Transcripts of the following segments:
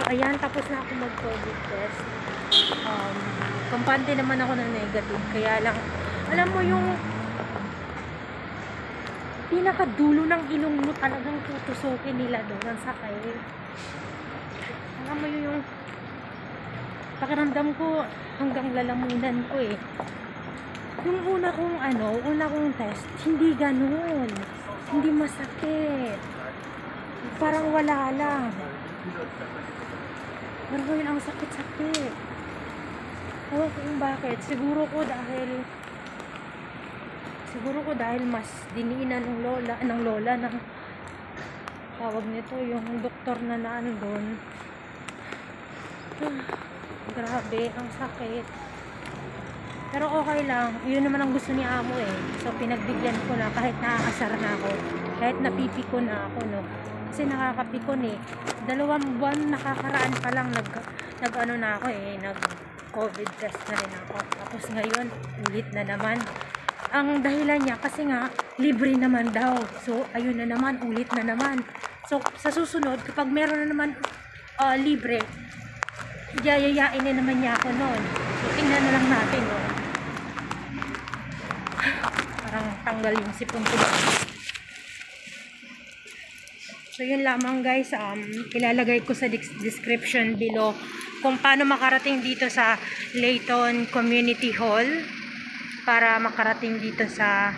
ayan, tapos na ako mag-COVID test. Kampante naman ako ng negative. Kaya lang, alam mo yung pinakadulo ng ilong mo talagang tutusukin nila doon ang sakit. Alam mo yung pakiramdam ko hanggang lalamunan ko eh. Yung una kong test, hindi ganun. Hindi masakit. Parang wala lang. Pero yun ang sakit-sakit. Ewan ko kung bakit. Siguro ko dahil mas diniinan ng lola ng tawag nito, yung doktor na naandun. Grabe, ang sakit. Pero okay lang. Yun naman ang gusto ni amo eh. So pinagbigyan ko na kahit nakakasar na ako. Kahit napipikon na ako, no. Kasi nakakapikon eh. 2 buwan nakakaraan pa lang nag na ako eh. Nag-COVID test na rin ako. Tapos ngayon, ulit na naman. Ang dahilan niya kasi nga libre naman daw. So ayun na naman, ulit na naman. So sa susunod, kapag meron na naman libre, yayayain na naman niya ako noon. So tingnan na lang natin, no. Parang tanggal yung sipon ko. So yun lamang guys, ilalagay ko sa description below kung paano makarating dito sa Layton Community Hall para makarating dito sa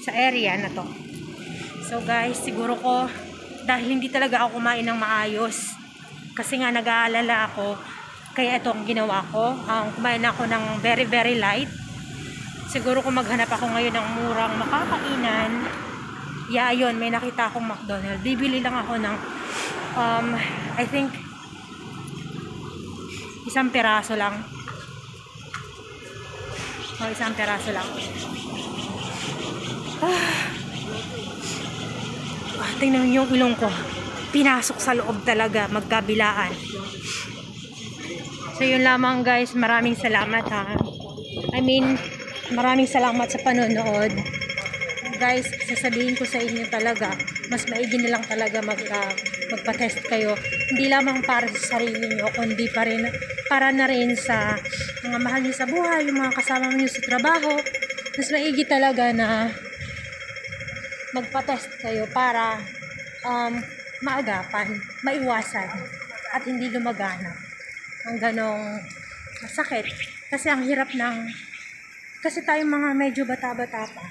area na to. So guys, siguro ko dahil hindi talaga ako kumain ng maayos kasi nga nag-aalala ako, kaya ito ang ginawa ko. Kumain ako ng very very light. Siguro kung maghanap ako ngayon ng murang makakainan, yun, may nakita akong McDonald's. Bibili lang ako ng I think isang piraso lang. Isang piraso lang. Tingnan yung ilong ko. Pinasok sa loob talaga, magkabilaan. So yun lamang guys, maraming salamat ha. Maraming salamat sa panonood. Guys, sasabihin ko sa inyo talaga, mas maigi na lang talaga magpa-test kayo. Hindi lamang para sa sarili nyo, kundi para na rin sa mga mahal nyo sa buhay, yung mga kasama nyo sa trabaho. Mas maigi talaga na magpa-test kayo para maagapan, maiwasan, at hindi lumaganap ang ganong sakit. Kasi ang hirap kasi tayong mga medyo bata-bata pa,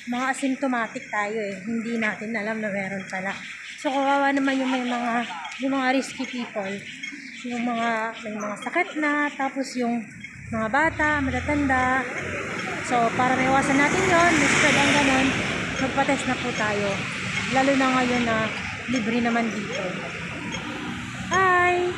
mga asymptomatic tayo eh, hindi natin alam na meron pala. So kawawa naman yung mga risky people, yung may mga sakit na, tapos yung mga bata, matatanda. So para maiwasan natin yon, spread ang ganon, magpa-test na po tayo, lalo na ngayon na libre naman dito. Bye!